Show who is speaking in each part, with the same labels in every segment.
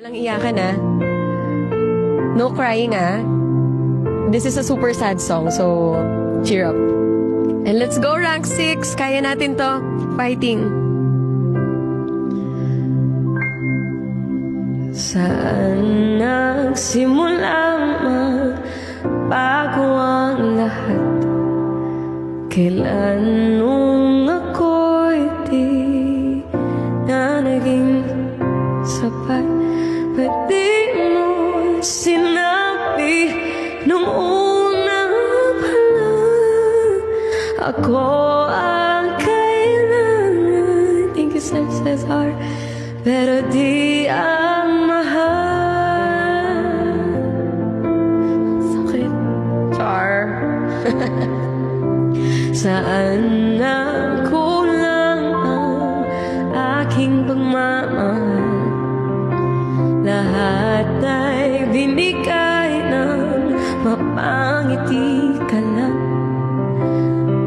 Speaker 1: Walang iyakan ah. No crying ah. This is a super sad song, so cheer up. And let's go rank 6. Kaya natin to. Fighting. Saan nagsimulang magbago ang lahat? Kailan nung ako'y di na naging sapat? Ba't di mo sinabi nung una pa lang ako ang kailangan? Thank you, Cesar. Pero di ang mahal. Sakit. Char. Saan na kulang ang aking pagmamahal? Lahat ay binigay ng mapangiti ka lang.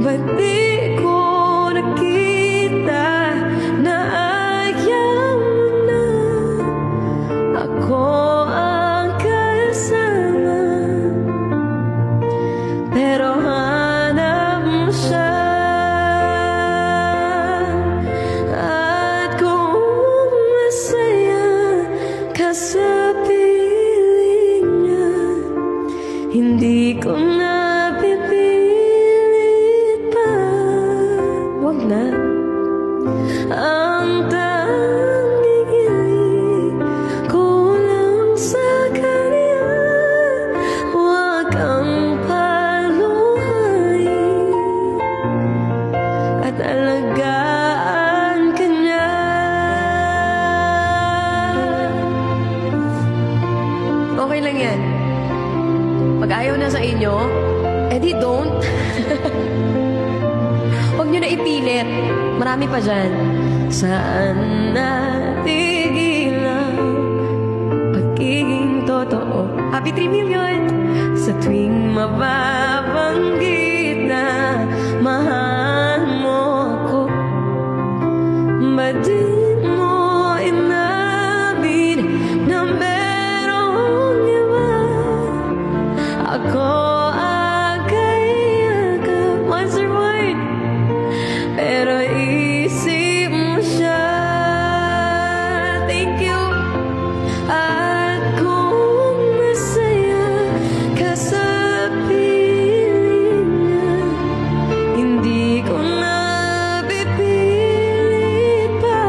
Speaker 1: Ba't di ko nakita na ayaw mo na ako ang kasama? Pero hanap mo siya. At kung masaya ka sa piling niya, hindi ko na pipilit pa. Wag na. Ang tanging hiling ko lang sa kanya, wag kang paluhain at alagaan ka niya. Okay lang yan. Pag ayaw na sa inyo, edi don't. Huwag nyo na ipilit. Marami pa dyan. Saan natigil ang pagiging totoo? Happy 3 million! Sa tuwing mababanggit na mahal mo ako, ba't di mo inamin na merong iba? Ako ang kayakap once or more, pero isip mo siya. Thank you. At kung masaya ka sa piling niya, hindi ko na pipilit pa.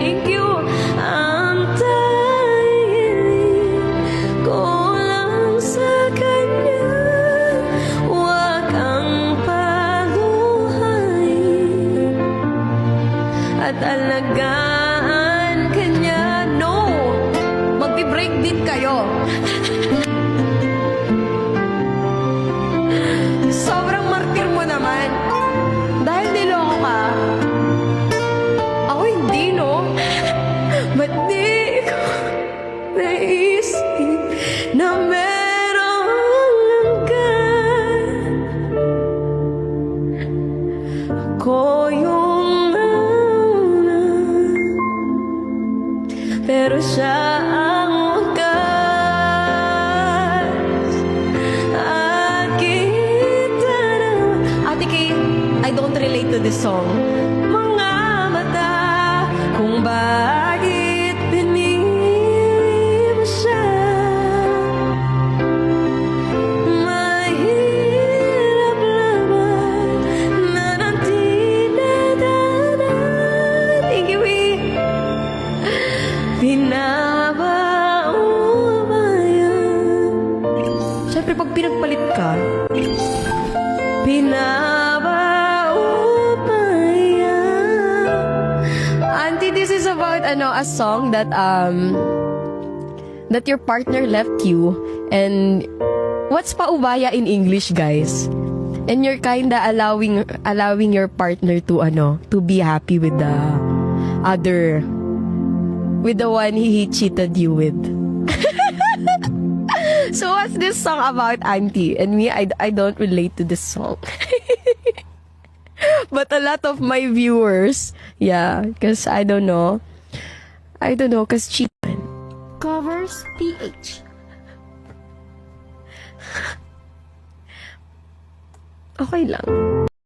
Speaker 1: Thank you. Ang tanging ko lang sa kanya, wag kang paluhain at alagaan ka niya. No! Magbi-break din kayo. Sobrang martir mo naman. Dahil niloko ka. Ako hindi, no? Ba't di ko naisip na merong hanggan? Ako yung nauna, pero siya ang wakas. At kita na. Ate Kay, I don't relate to this song. Mga mata, kung bakit pinili mo siya. Mahirap laban na nagtinadana. Thank you, pinabaubayan. Siyempre, pag pinagpalit ka, pinabaubayan. Auntie, this is about a song that that your partner left you. And what's paubaya in English, guys? And you're kinda allowing your partner to be happy with the other, with the one he cheated you with. So what's this song about, Auntie? And me, I don't relate to this song. But a lot of my viewers, yeah, because I don't know. I don't know, cause cheap.
Speaker 2: Covers PH.
Speaker 1: Okay lang.